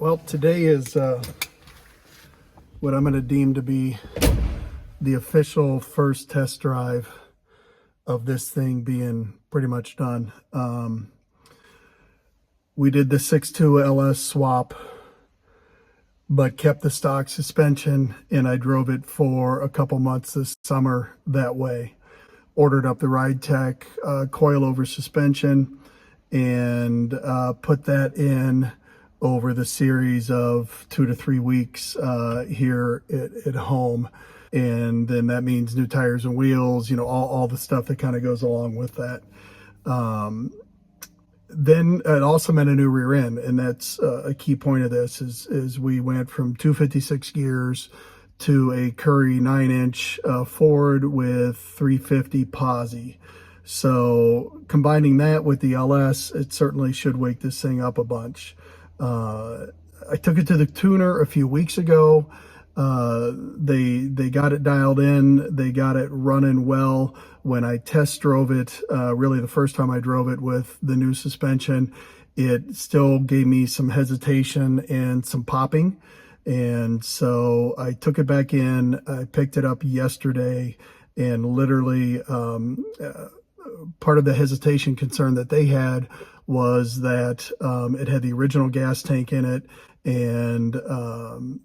Well, today is what I'm going to deem to be the official first test drive of this thing being pretty much done. We did the 6.2 LS swap, but kept the stock suspension, and I drove it for a couple months this summer that way. Ordered up the Ride Tech coil over suspension and put that in over the series of 2 to 3 weeks here at home. And then that means new tires and wheels, you know, all the stuff that kind of goes along with that. Then it also meant a new rear end, and that's a key point of this is we went from 256 gears to a Curry 9-inch Ford with 350 posi. So combining that with the LS, it certainly should wake this thing up a bunch. I took it to the tuner a few weeks ago. They got it dialed in. They got it running well. When I test drove it, really the first time I drove it with the new suspension, it still gave me some hesitation and some popping. And so I took it back in. I picked it up yesterday, and literally part of the hesitation concern that they had was that it had the original gas tank in it, and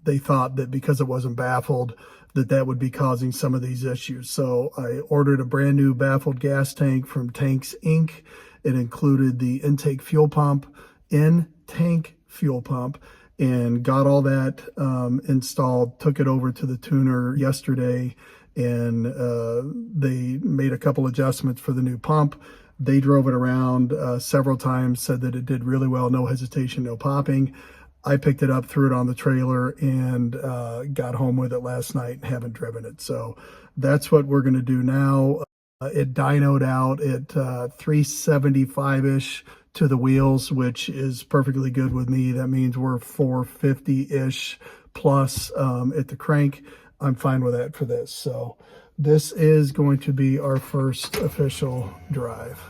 they thought that because it wasn't baffled that would be causing some of these issues. So I ordered a brand new baffled gas tank from Tanks Inc. It included the intake fuel pump, in-tank fuel pump, and got all that installed. Took it over to the tuner yesterday, and they made a couple adjustments for the new pump. They drove it around several times, said that it did really well, no hesitation, no popping. I picked it up, threw it on the trailer, and got home with it last night and haven't driven it. So that's what we're going to do now. It dynoed out at 375-ish to the wheels, which is perfectly good with me. That means we're 450-ish plus at the crank. I'm fine with that for this. So this is going to be our first official drive.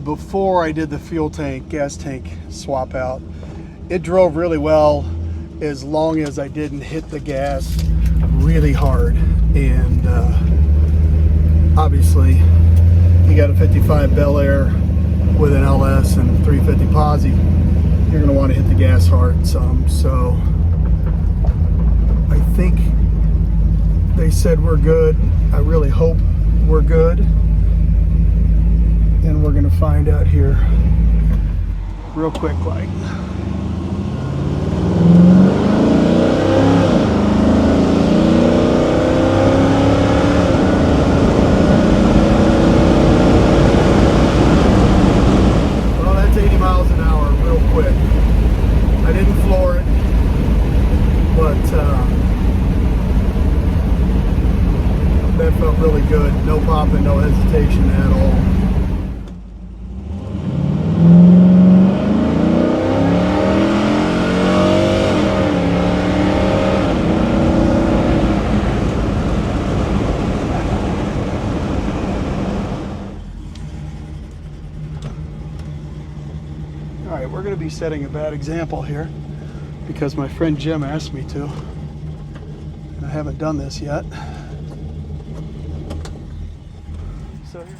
Before I did the fuel tank, gas tank swap out, it drove really well as long as I didn't hit the gas really hard. And obviously you got a 55 Bel Air with an LS and 350 posi, you're going to want to hit the gas hard some. So I think they said we're good. I really hope we're good. And we're going to find out here real quick, like. Well, that's 80 miles an hour real quick. I didn't floor it, but that felt really good. No popping, no hesitation at all. All right, we're going to be setting a bad example here because my friend Jim asked me to. I haven't done this yet. So here.